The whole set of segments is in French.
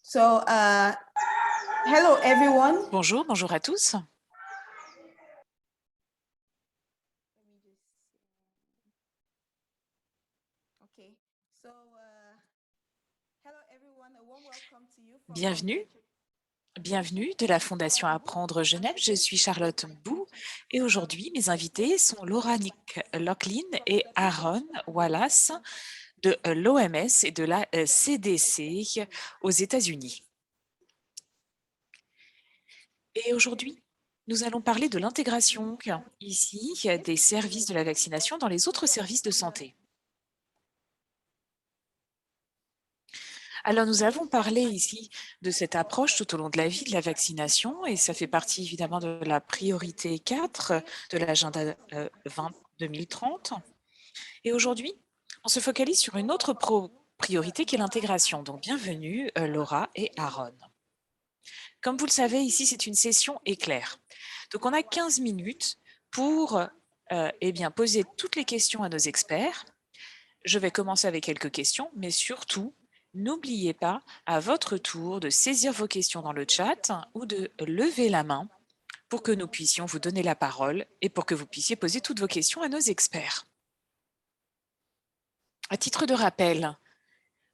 So, hello everyone. Bonjour, bonjour à tous. Okay. So, hello everyone. A warm welcome to you from Bienvenue, bienvenue de la Fondation Apprendre Genève. Je suis Charlotte Bou et aujourd'hui, mes invités sont Laura Nick Locklin et Aaron Wallace de l'OMS et de la CDC aux États-Unis. Et aujourd'hui, nous allons parler de l'intégration ici des services de la vaccination dans les autres services de santé. Alors, nous avons parlé ici de cette approche tout au long de la vie de la vaccination et ça fait partie évidemment de la priorité 4 de l'agenda 2030. Et aujourd'hui, on se focalise sur une autre priorité qui est l'intégration. Donc, bienvenue Laura et Aaron. Comme vous le savez, ici, c'est une session éclair. Donc, on a 15 minutes pour poser toutes les questions à nos experts. Je vais commencer avec quelques questions, mais surtout, n'oubliez pas à votre tour de saisir vos questions dans le chat ou de lever la main pour que nous puissions vous donner la parole et pour que vous puissiez poser toutes vos questions à nos experts. À titre de rappel,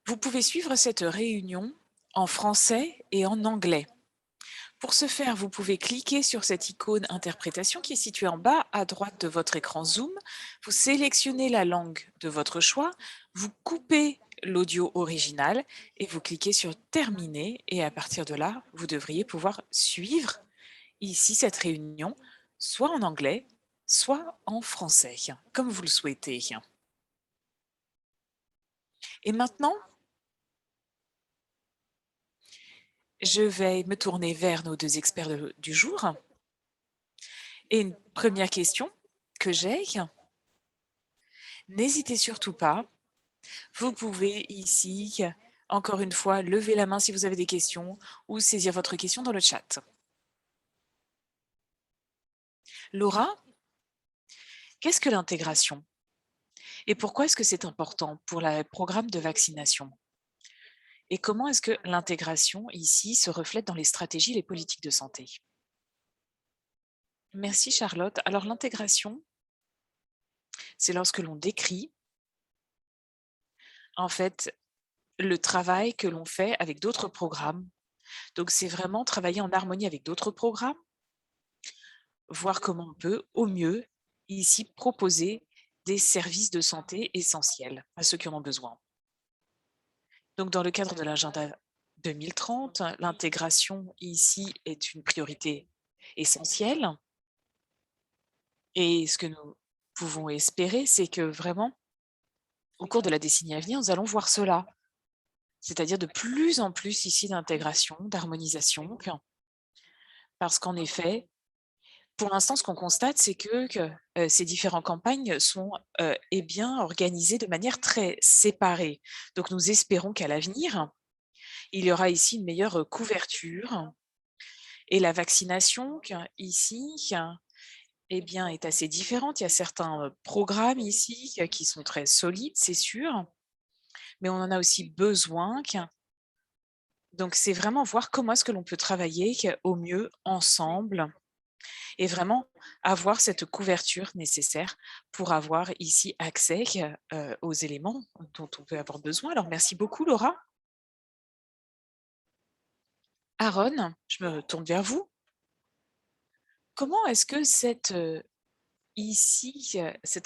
vous pouvez suivre cette réunion en français et en anglais. Pour ce faire, vous pouvez cliquer sur cette icône interprétation qui est située en bas à droite de votre écran Zoom. Vous sélectionnez la langue de votre choix, vous coupez l'audio original et vous cliquez sur terminer et à partir de là, vous devriez pouvoir suivre ici cette réunion soit en anglais, soit en français, comme vous le souhaitez. Et maintenant, je vais me tourner vers nos deux experts du jour. Et une première question que j'ai, n'hésitez surtout pas. Vous pouvez ici, encore une fois, lever la main si vous avez des questions ou saisir votre question dans le chat. Laura, qu'est-ce que l'intégration? Et pourquoi est-ce que c'est important pour le programme de vaccination? Et comment est-ce que l'intégration ici se reflète dans les stratégies et les politiques de santé? Merci Charlotte. Alors l'intégration, c'est lorsque l'on décrit en fait le travail que l'on fait avec d'autres programmes. Donc c'est vraiment travailler en harmonie avec d'autres programmes, voir comment on peut, au mieux, ici proposer des services de santé essentiels à ceux qui en ont besoin. Donc dans le cadre de l'agenda 2030, l'intégration ici est une priorité essentielle. Et ce que nous pouvons espérer, c'est que vraiment, au cours de la décennie à venir, nous allons voir cela. C'est-à-dire de plus en plus ici d'intégration, d'harmonisation, parce qu'en effet, pour l'instant, ce qu'on constate, c'est que ces différentes campagnes sont bien organisées de manière très séparée. Donc, nous espérons qu'à l'avenir, il y aura ici une meilleure couverture et la vaccination ici est assez différente. Il y a certains programmes ici qui sont très solides, c'est sûr, mais on en a aussi besoin. Donc, c'est vraiment voir comment est-ce que l'on peut travailler au mieux ensemble et vraiment avoir cette couverture nécessaire pour avoir ici accès aux éléments dont on peut avoir besoin. Alors, merci beaucoup, Laura. Aaron, je me tourne vers vous. Comment est-ce que cette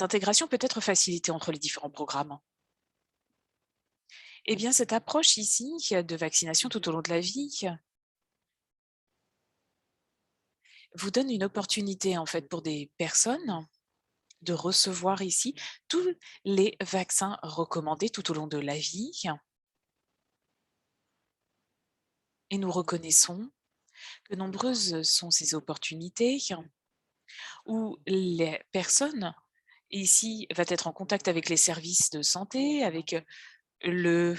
intégration peut être facilitée entre les différents programmes? Eh bien, cette approche ici de vaccination tout au long de la vie vous donne une opportunité en fait pour des personnes de recevoir ici tous les vaccins recommandés tout au long de la vie. Et nous reconnaissons que nombreuses sont ces opportunités où les personnes ici va être en contact avec les services de santé, avec le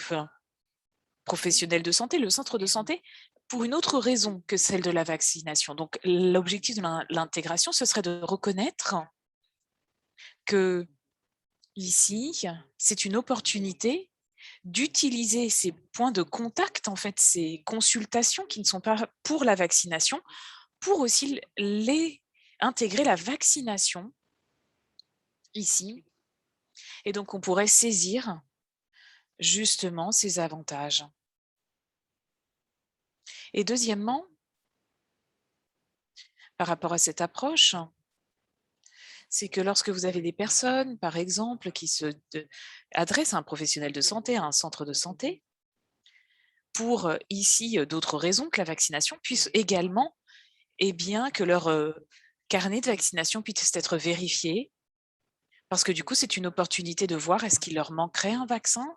professionnel de santé, le centre de santé, pour une autre raison que celle de la vaccination. Donc, l'objectif de l'intégration, ce serait de reconnaître que ici, c'est une opportunité d'utiliser ces points de contact, en fait, ces consultations qui ne sont pas pour la vaccination, pour aussi intégrer la vaccination ici. Et donc, on pourrait saisir justement ces avantages. Et deuxièmement, par rapport à cette approche, c'est que lorsque vous avez des personnes, par exemple, qui adressent à un professionnel de santé, à un centre de santé, pour ici d'autres raisons que la vaccination, puissent également, eh bien, que leur carnet de vaccination puisse être vérifié, parce que du coup, c'est une opportunité de voir est-ce qu'il leur manquerait un vaccin,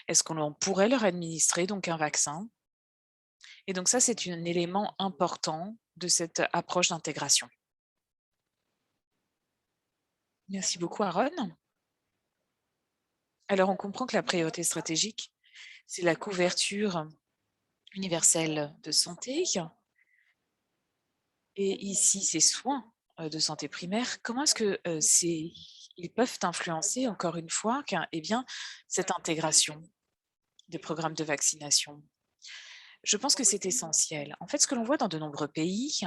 est-ce qu'on pourrait leur administrer donc un vaccin. Et donc ça, c'est un élément important de cette approche d'intégration. Merci beaucoup, Aaron. Alors, on comprend que la priorité stratégique, c'est la couverture universelle de santé. Et ici, ces soins de santé primaire, comment est-ce que ils peuvent influencer, encore une fois, eh bien, cette intégration des programmes de vaccination? Je pense que c'est essentiel. En fait, ce que l'on voit dans de nombreux pays,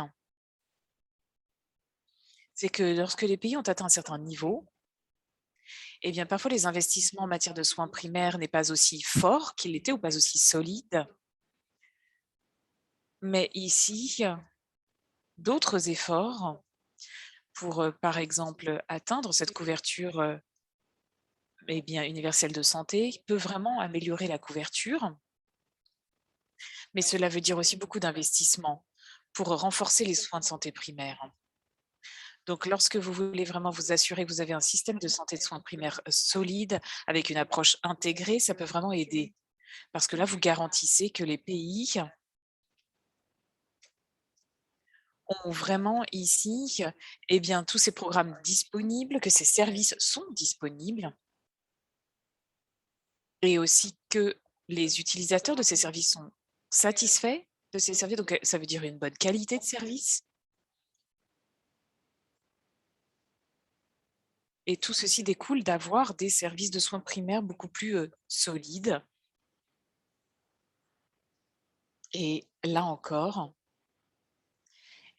c'est que lorsque les pays ont atteint un certain niveau, eh bien, parfois les investissements en matière de soins primaires n'est pas aussi fort qu'ils l'étaient ou pas aussi solide. Mais ici, d'autres efforts pour, par exemple, atteindre cette couverture eh bien, universelle de santé peut vraiment améliorer la couverture. Mais cela veut dire aussi beaucoup d'investissements pour renforcer les soins de santé primaires. Donc, lorsque vous voulez vraiment vous assurer que vous avez un système de santé de soins primaires solide, avec une approche intégrée, ça peut vraiment aider. Parce que là, vous garantissez que les pays ont vraiment ici eh bien, tous ces programmes disponibles, que ces services sont disponibles et aussi que les utilisateurs de ces services sont satisfaits de ces services. Donc, ça veut dire une bonne qualité de service. Et tout ceci découle d'avoir des services de soins primaires beaucoup plus solides. Et là encore,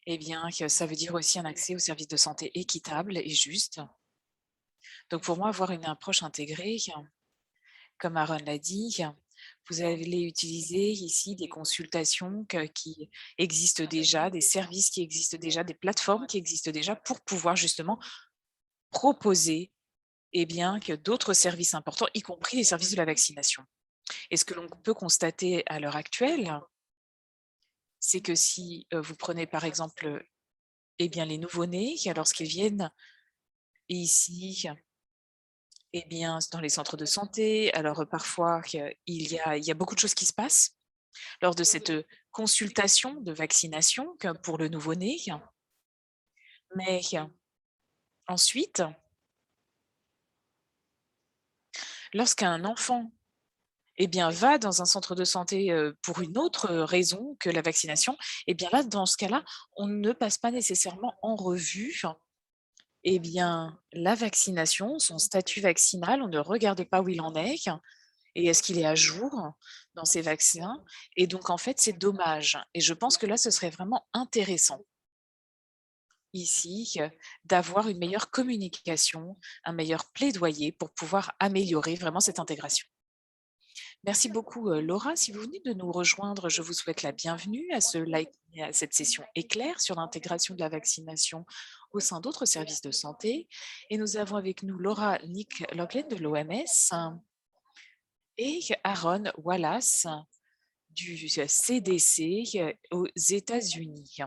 eh bien, que ça veut dire aussi un accès aux services de santé équitable et juste. Donc, pour moi, avoir une approche intégrée, comme Aaron l'a dit, vous allez utiliser ici des consultations qui existent déjà, des services qui existent déjà, des plateformes qui existent déjà pour pouvoir justement proposer eh bien, que d'autres services importants, y compris les services de la vaccination. Et ce que l'on peut constater à l'heure actuelle, c'est que si vous prenez par exemple eh bien, les nouveau-nés, lorsqu'ils viennent ici, eh bien, dans les centres de santé, alors parfois il y a beaucoup de choses qui se passent lors de cette consultation de vaccination pour le nouveau-né. Mais ensuite, lorsqu'un enfant eh bien, va dans un centre de santé pour une autre raison que la vaccination, eh bien là, dans ce cas-là, on ne passe pas nécessairement en revue eh bien, la vaccination, son statut vaccinal, on ne regarde pas où il en est et est-ce qu'il est à jour dans ses vaccins. Et donc, en fait, c'est dommage. Et je pense que là, ce serait vraiment intéressant ici d'avoir une meilleure communication, un meilleur plaidoyer pour pouvoir améliorer vraiment cette intégration. Merci beaucoup, Laura. Si vous venez de nous rejoindre, je vous souhaite la bienvenue à cette session éclair sur l'intégration de la vaccination au sein d'autres services de santé. Et nous avons avec nous Laura Nick Loughlin de l'OMS et Aaron Wallace du CDC aux États-Unis.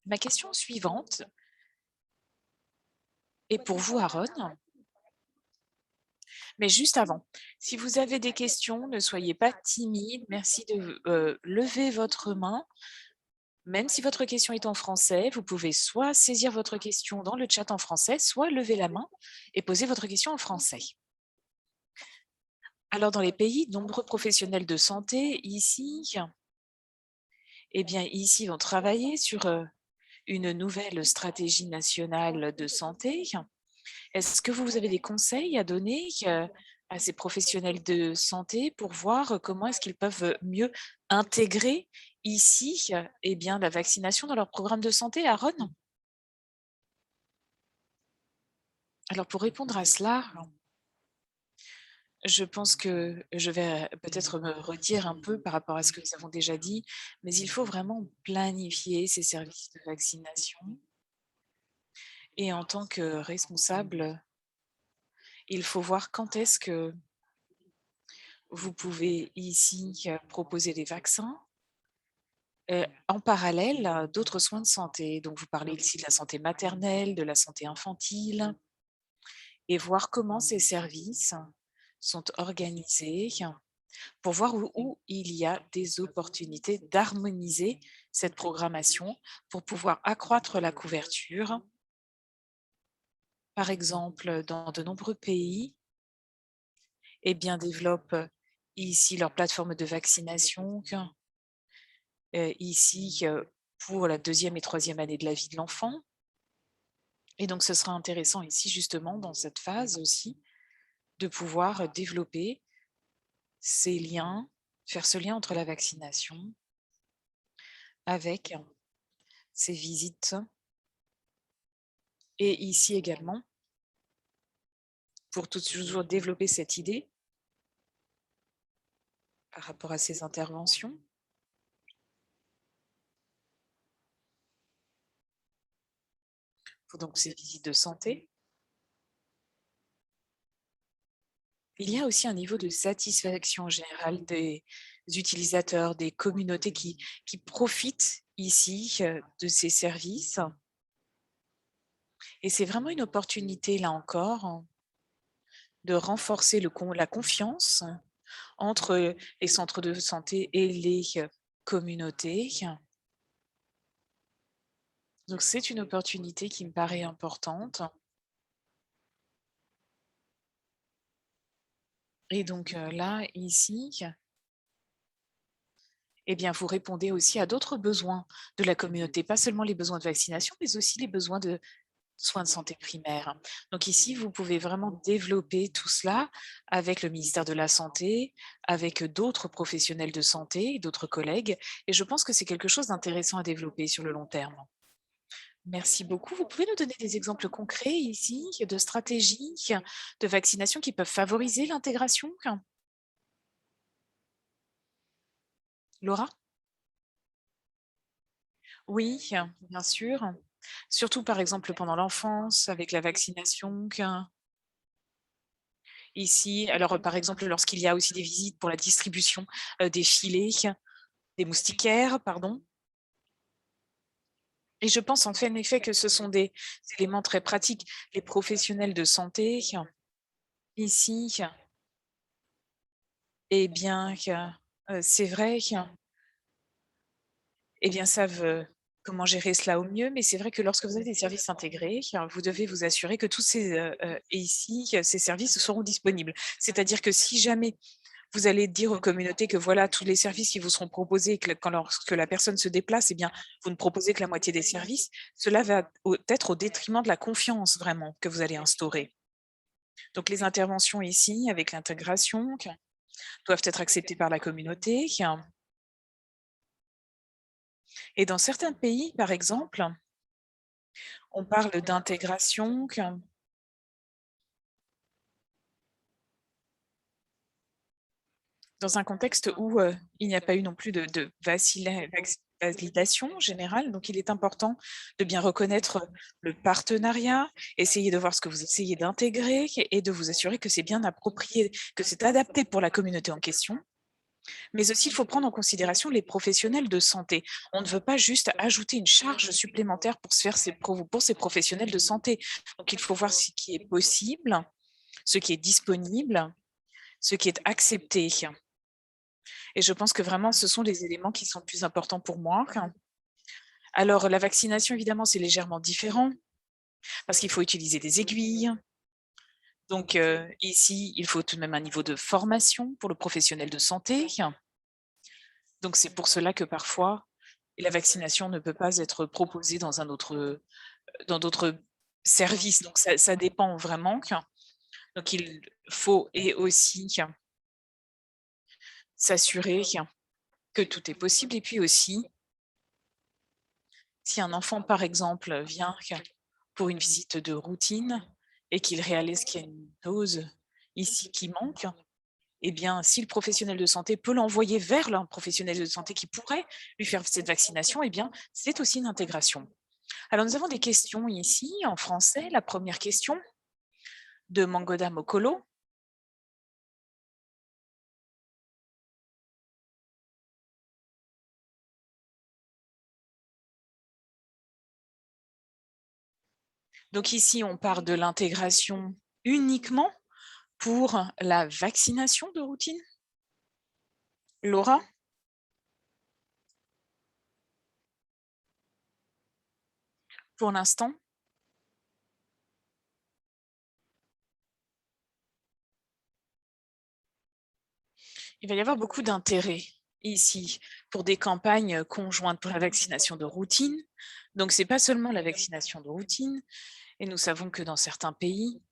Ma question suivante est pour vous, Aaron. Mais juste avant, si vous avez des questions, ne soyez pas timide. Merci de lever votre main. Même si votre question est en français, vous pouvez soit saisir votre question dans le chat en français, soit lever la main et poser votre question en français. Alors, dans les pays, de nombreux professionnels de santé ici, eh bien, ici, vont travailler sur une nouvelle stratégie nationale de santé. Est-ce que vous avez des conseils à donner à ces professionnels de santé pour voir comment est-ce qu'ils peuvent mieux intégrer ici, eh bien, la vaccination dans leur programme de santé, Aaron? Alors pour répondre à cela, je pense que je vais peut-être me redire un peu par rapport à ce que nous avons déjà dit, mais il faut vraiment planifier ces services de vaccination et en tant que responsable, il faut voir quand est-ce que vous pouvez ici, proposer des vaccins, en parallèle d'autres soins de santé. Donc vous parlez ici de la santé maternelle, de la santé infantile et voir comment ces services sont organisés pour voir où il y a des opportunités d'harmoniser cette programmation pour pouvoir accroître la couverture. Par exemple, dans de nombreux pays, eh bien, développent ici leur plateforme de vaccination, ici, pour la 2e et 3e année de la vie de l'enfant. Et donc ce sera intéressant ici, justement, dans cette phase aussi, de pouvoir développer ces liens, faire ce lien entre la vaccination avec ces visites et ici également, pour toujours développer cette idée par rapport à ces interventions, pour donc ces visites de santé. Il y a aussi un niveau de satisfaction générale des utilisateurs, des communautés qui profitent ici de ces services. Et c'est vraiment une opportunité, là encore, de renforcer la confiance entre les centres de santé et les communautés. Donc c'est une opportunité qui me paraît importante. Et donc là, ici, eh bien, vous répondez aussi à d'autres besoins de la communauté, pas seulement les besoins de vaccination, mais aussi les besoins de soins de santé primaires. Donc ici, vous pouvez vraiment développer tout cela avec le ministère de la Santé, avec d'autres professionnels de santé, d'autres collègues, et je pense que c'est quelque chose d'intéressant à développer sur le long terme. Merci beaucoup. Vous pouvez nous donner des exemples concrets ici de stratégies de vaccination qui peuvent favoriser l'intégration? Laura? Oui, bien sûr. Surtout, par exemple, pendant l'enfance, avec la vaccination. Ici, alors, par exemple, lorsqu'il y a aussi des visites pour la distribution des filets, des moustiquaires, pardon. Et je pense en fait, en effet que ce sont des éléments très pratiques. Les professionnels de santé, ici, eh bien, c'est vrai, eh bien, savent comment gérer cela au mieux. Mais c'est vrai que lorsque vous avez des services intégrés, vous devez vous assurer que tous ces, et ici, ces services seront disponibles. C'est-à-dire que si jamais vous allez dire aux communautés que voilà tous les services qui vous seront proposés, que lorsque la personne se déplace, eh bien, vous ne proposez que la moitié des services, cela va être au détriment de la confiance vraiment que vous allez instaurer. Donc les interventions ici, avec l'intégration, doivent être acceptées par la communauté. Et dans certains pays, par exemple, on parle d'intégration dans un contexte où il n'y a pas eu non plus de validation générale. Donc, il est important de bien reconnaître le partenariat, essayer de voir ce que vous essayez d'intégrer et de vous assurer que c'est bien approprié, que c'est adapté pour la communauté en question. Mais aussi, il faut prendre en considération les professionnels de santé. On ne veut pas juste ajouter une charge supplémentaire pour ces professionnels de santé. Donc, il faut voir ce qui est possible, ce qui est disponible, ce qui est accepté. Et je pense que vraiment, ce sont les éléments qui sont le plus importants pour moi. Alors, la vaccination, évidemment, c'est légèrement différent parce qu'il faut utiliser des aiguilles. Donc, ici, il faut tout de même un niveau de formation pour le professionnel de santé. Donc, c'est pour cela que parfois, la vaccination ne peut pas être proposée dans d'autres services. Donc, ça dépend vraiment. Donc, il faut et aussi s'assurer que tout est possible. Et puis aussi, si un enfant, par exemple, vient pour une visite de routine et qu'il réalise qu'il y a une dose ici qui manque, eh bien, si le professionnel de santé peut l'envoyer vers un professionnel de santé qui pourrait lui faire cette vaccination, eh bien, c'est aussi une intégration. Alors, nous avons des questions ici en français. La première question de Mangoda Mokolo. Donc ici, on part de l'intégration uniquement pour la vaccination de routine. Laura? Pour l'instant? Il va y avoir beaucoup d'intérêt ici pour des campagnes conjointes pour la vaccination de routine. Donc, ce n'est pas seulement la vaccination de routine. Et nous savons que dans certains pays,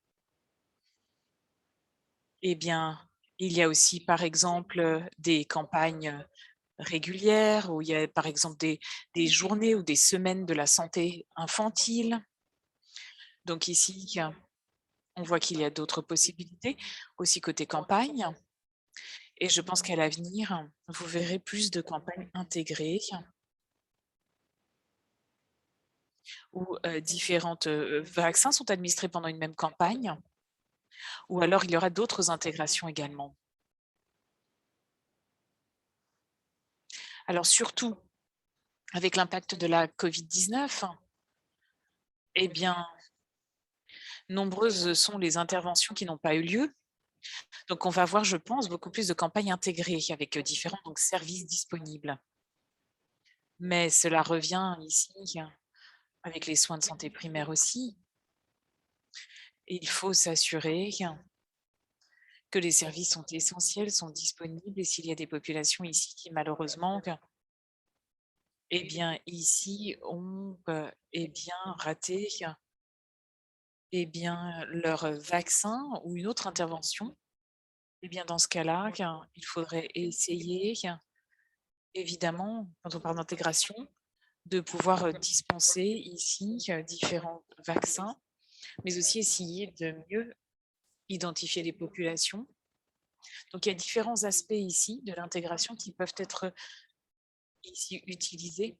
eh bien, il y a aussi, par exemple, des campagnes régulières où il y a, par exemple, des journées ou des semaines de la santé infantile. Donc ici, on voit qu'il y a d'autres possibilités, aussi côté campagne. Et je pense qu'à l'avenir, vous verrez plus de campagnes intégrées où différents vaccins sont administrés pendant une même campagne, ou alors il y aura d'autres intégrations également. Alors surtout, avec l'impact de la COVID-19, eh bien, nombreuses sont les interventions qui n'ont pas eu lieu. Donc, on va voir, je pense, beaucoup plus de campagnes intégrées avec différents services disponibles. Mais cela revient ici avec les soins de santé primaire aussi. Il faut s'assurer que les services sont essentiels, sont disponibles et s'il y a des populations ici qui malheureusement, eh bien ici ont raté leur vaccin ou une autre intervention, eh bien dans ce cas-là, il faudrait essayer évidemment, quand on parle d'intégration, de pouvoir dispenser ici différents vaccins, mais aussi essayer de mieux identifier les populations. Donc, il y a différents aspects ici de l'intégration qui peuvent être ici utilisés,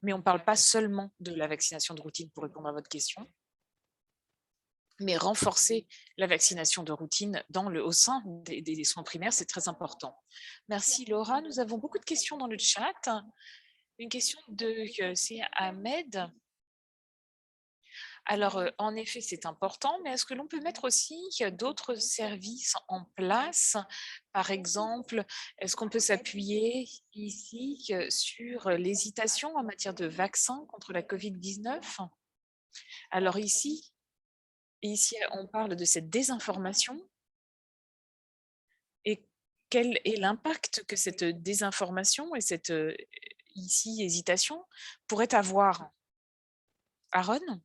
mais on ne parle pas seulement de la vaccination de routine pour répondre à votre question, mais renforcer la vaccination de routine au sein des soins primaires, c'est très important. Merci Laura. Nous avons beaucoup de questions dans le chat. Une question c'est Ahmed. Alors, en effet, c'est important, mais est-ce que l'on peut mettre aussi d'autres services en place? Par exemple, est-ce qu'on peut s'appuyer ici sur l'hésitation en matière de vaccin contre la COVID-19? Alors ici, on parle de cette désinformation et quel est l'impact que cette désinformation et cette hésitation pourrait avoir? Aaron?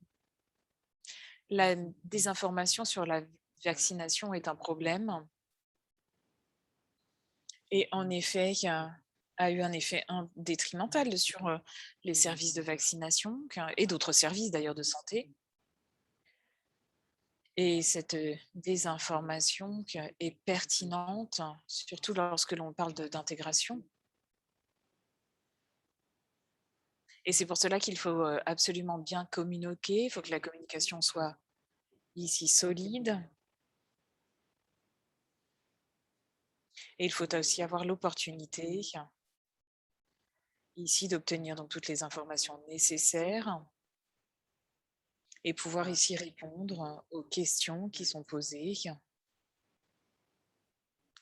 La désinformation sur la vaccination est un problème et en effet, a eu un effet détrimental sur les services de vaccination et d'autres services d'ailleurs de santé. Et cette désinformation est pertinente, surtout lorsque l'on parle d'intégration. Et c'est pour cela qu'il faut absolument bien communiquer, il faut que la communication soit ici solide. Et il faut aussi avoir l'opportunité ici d'obtenir donc toutes les informations nécessaires et pouvoir ici répondre aux questions qui sont posées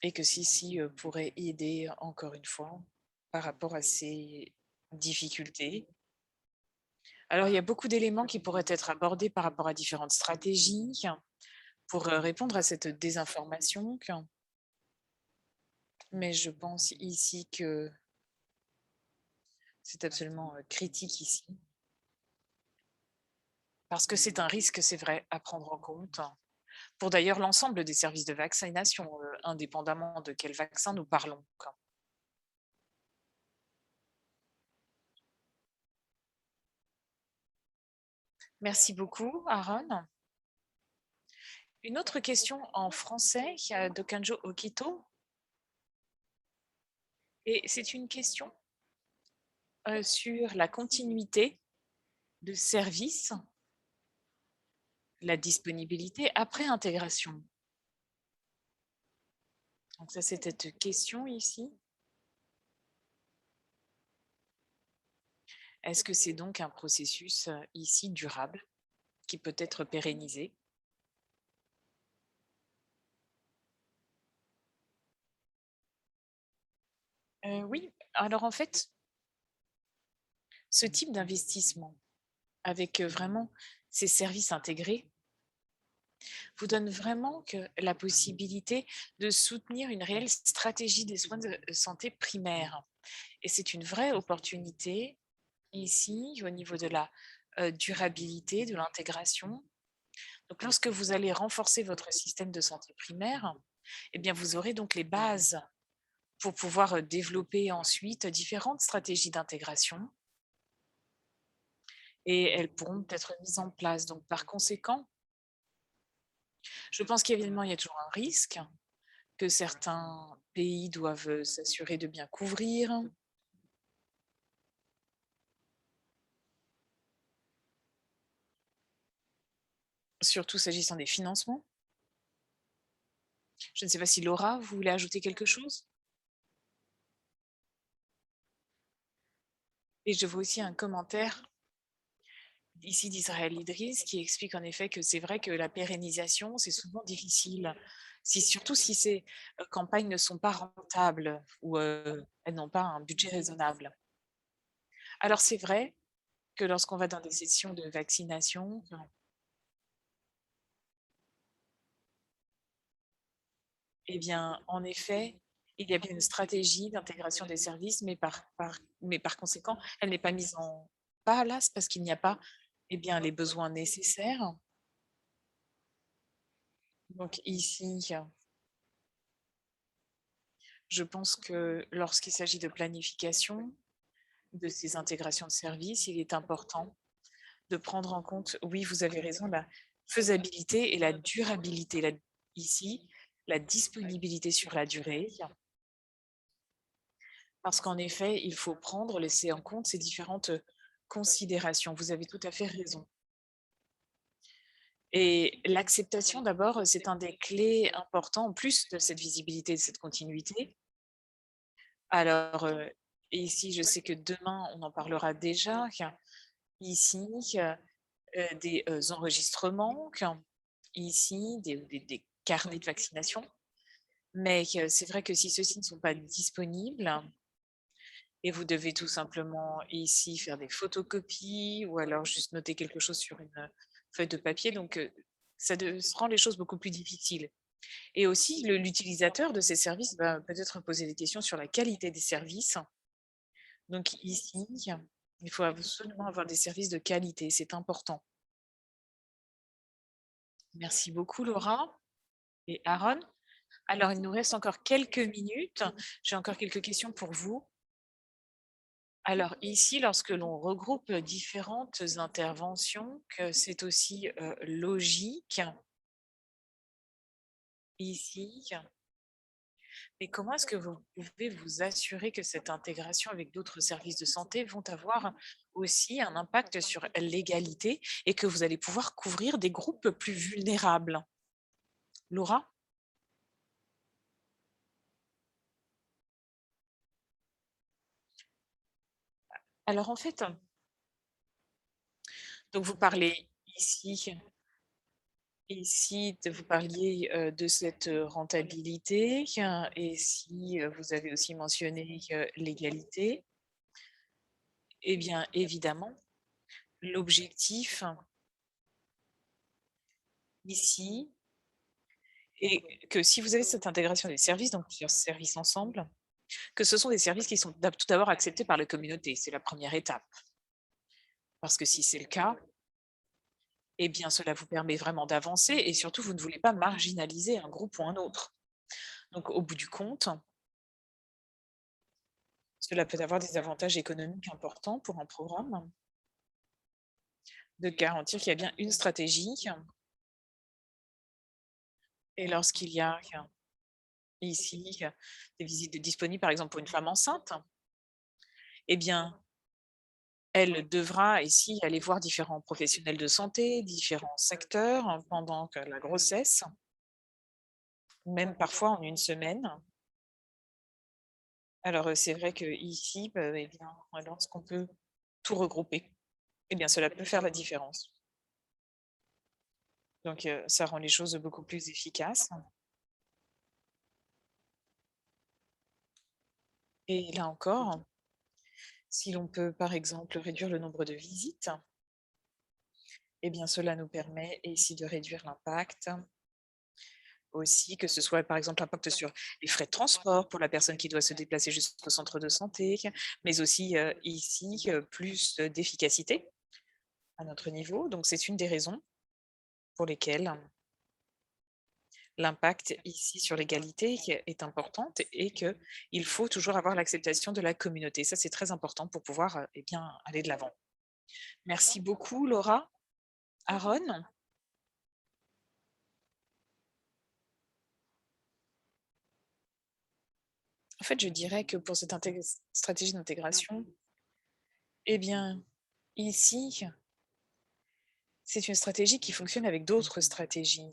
et que ceci pourrait aider encore une fois par rapport à ces difficultés. Alors, il y a beaucoup d'éléments qui pourraient être abordés par rapport à différentes stratégies pour répondre à cette désinformation, mais je pense ici que c'est absolument critique ici. Parce que c'est un risque, c'est vrai, à prendre en compte pour d'ailleurs l'ensemble des services de vaccination, indépendamment de quel vaccin nous parlons. Merci beaucoup, Aaron. Une autre question en français de Kanjo Okito. Et c'est une question sur la continuité de service, la disponibilité après intégration. Donc ça, c'est cette question ici. Est-ce que c'est donc un processus ici durable qui peut être pérennisé? Oui, alors en fait, ce type d'investissement avec vraiment ces services intégrés vous donne vraiment que la possibilité de soutenir une réelle stratégie des soins de santé primaires. Et c'est une vraie opportunité ici au niveau de la durabilité, de l'intégration. Donc lorsque vous allez renforcer votre système de santé primaire, eh bien, vous aurez donc les bases pour pouvoir développer ensuite différentes stratégies d'intégration et elles pourront être mises en place. Donc par conséquent, je pense qu'évidemment, il y a toujours un risque que certains pays doivent s'assurer de bien couvrir. Surtout s'agissant des financements. Je ne sais pas si Laura, vous voulez ajouter quelque chose? Et je vois aussi un commentaire ici d'Israël Idriss qui explique en effet que c'est vrai que la pérennisation, c'est souvent difficile. Surtout si ces campagnes ne sont pas rentables ou elles n'ont pas un budget raisonnable. Alors c'est vrai que lorsqu'on va dans des sessions de vaccination, eh bien, en effet, il y a bien une stratégie d'intégration des services, mais par conséquent, elle n'est pas mise en place parce qu'il n'y a pas eh bien, les besoins nécessaires. Donc ici, je pense que lorsqu'il s'agit de planification de ces intégrations de services, il est important de prendre en compte, oui, vous avez raison, la faisabilité et la durabilité. Ici, la disponibilité sur la durée, parce qu'en effet, il faut laisser en compte ces différentes considérations. Vous avez tout à fait raison. Et l'acceptation, d'abord, c'est un des clés importants, en plus de cette visibilité, de cette continuité. Alors, ici, je sais que demain, on en parlera déjà. Ici, des enregistrements, ici, des carnets de vaccination. Mais c'est vrai que si ceux-ci ne sont pas disponibles, et vous devez tout simplement ici faire des photocopies ou alors juste noter quelque chose sur une feuille de papier. Donc, rend les choses beaucoup plus difficiles. Et aussi, l'utilisateur de ces services va peut-être poser des questions sur la qualité des services. Donc ici, il faut absolument avoir des services de qualité, c'est important. Merci beaucoup, Laura et Aaron. Alors, il nous reste encore quelques minutes. J'ai encore quelques questions pour vous. Alors ici, lorsque l'on regroupe différentes interventions, que c'est aussi logique ici. Mais comment est-ce que vous pouvez vous assurer que cette intégration avec d'autres services de santé vont avoir aussi un impact sur l'égalité et que vous allez pouvoir couvrir des groupes plus vulnérables? Laura? Alors en fait, donc vous parlez vous parliez de cette rentabilité et si vous avez aussi mentionné l'égalité, eh bien évidemment, l'objectif ici est que si vous avez cette intégration des services, donc plusieurs services ensemble, que ce sont des services qui sont tout d'abord acceptés par la communauté. C'est la première étape. Parce que si c'est le cas, eh bien, cela vous permet vraiment d'avancer et surtout, vous ne voulez pas marginaliser un groupe ou un autre. Donc, au bout du compte, cela peut avoir des avantages économiques importants pour un programme, de garantir qu'il y a bien une stratégie et lorsqu'il y a ici des visites disponibles, par exemple pour une femme enceinte, eh bien, elle devra ici aller voir différents professionnels de santé, différents secteurs pendant que la grossesse, même parfois en une semaine. Alors, c'est vrai qu'ici, eh bien, lorsqu'on peut tout regrouper, eh bien, cela peut faire la différence. Donc, ça rend les choses beaucoup plus efficaces. Et là encore, si l'on peut, par exemple, réduire le nombre de visites, eh bien, cela nous permet ici de réduire l'impact aussi, que ce soit, par exemple, l'impact sur les frais de transport pour la personne qui doit se déplacer jusqu'au centre de santé, mais aussi, ici, plus, d'efficacité à notre niveau. Donc c'est une des raisons pour lesquelles l'impact ici sur l'égalité qui est importante et qu'il faut toujours avoir l'acceptation de la communauté. Ça, c'est très important pour pouvoir, eh bien, aller de l'avant. Merci beaucoup Laura. Aaron? En fait, je dirais que pour cette stratégie d'intégration, eh bien, ici, c'est une stratégie qui fonctionne avec d'autres stratégies,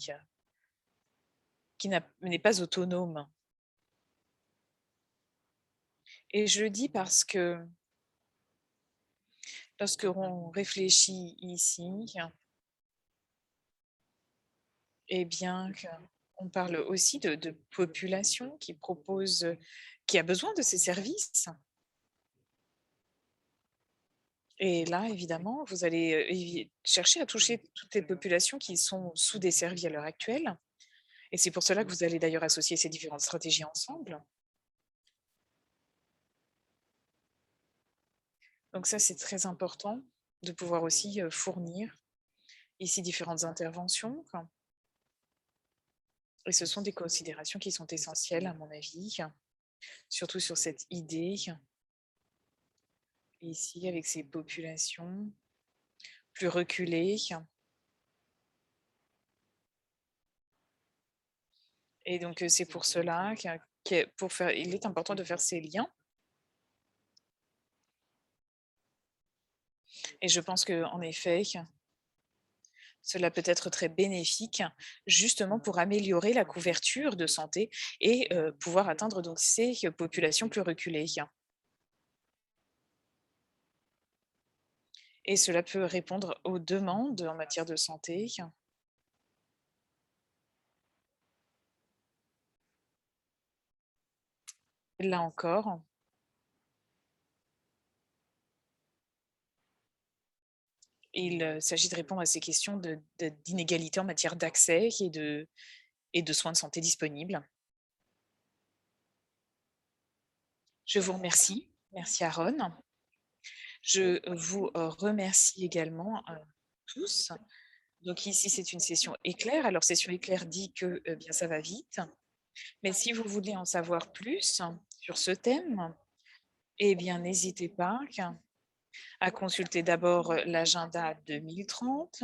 qui n'est pas autonome. Et je le dis parce que lorsque l'on réfléchit ici, eh bien, on parle aussi de population qui propose, qui a besoin de ces services. Et là, évidemment, vous allez chercher à toucher toutes les populations qui sont sous-desservies à l'heure actuelle. Et c'est pour cela que vous allez d'ailleurs associer ces différentes stratégies ensemble. Donc ça, c'est très important de pouvoir aussi fournir ici différentes interventions. Et ce sont des considérations qui sont essentielles, à mon avis, surtout sur cette idée, ici, avec ces populations plus reculées. Et donc, c'est pour cela il est important de faire ces liens. Et je pense qu'en effet, cela peut être très bénéfique, justement pour améliorer la couverture de santé et pouvoir atteindre donc ces populations plus reculées. Et cela peut répondre aux demandes en matière de santé. Là encore, il s'agit de répondre à ces questions d'inégalité en matière d'accès et de soins de santé disponibles. Je vous remercie. Merci Aaron. Je vous remercie également tous. Donc ici, c'est une session éclair. Alors, session éclair dit que bien ça va vite. Mais si vous voulez en savoir plus sur ce thème, eh bien, n'hésitez pas à consulter d'abord l'agenda 2030.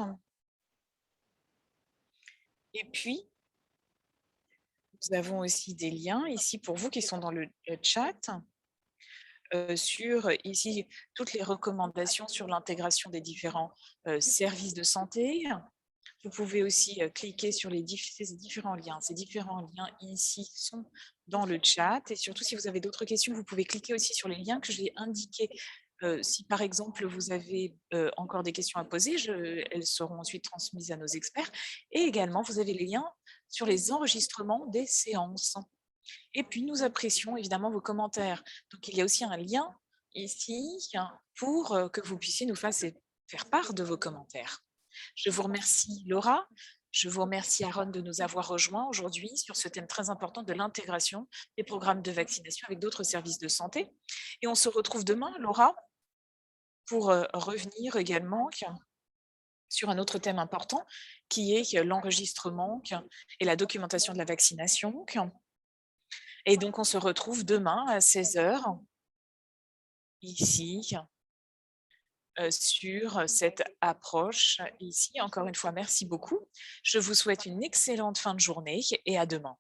Et puis, nous avons aussi des liens ici pour vous qui sont dans le chat sur ici toutes les recommandations sur l'intégration des différents services de santé. Vous pouvez aussi cliquer sur ces différents liens. Ces différents liens ici sont dans le chat. Et surtout, si vous avez d'autres questions, vous pouvez cliquer aussi sur les liens que j'ai indiqués. Si par exemple, vous avez encore des questions à poser, elles seront ensuite transmises à nos experts. Et également, vous avez les liens sur les enregistrements des séances. Et puis, nous apprécions évidemment vos commentaires. Donc, il y a aussi un lien ici pour que vous puissiez nous faire part de vos commentaires. Je vous remercie Laura, je vous remercie Aaron de nous avoir rejoints aujourd'hui sur ce thème très important de l'intégration des programmes de vaccination avec d'autres services de santé. Et on se retrouve demain, Laura, pour revenir également sur un autre thème important qui est l'enregistrement et la documentation de la vaccination. Et donc, on se retrouve demain à 16 heures ici sur cette approche ici. Encore une fois, merci beaucoup. Je vous souhaite une excellente fin de journée et à demain.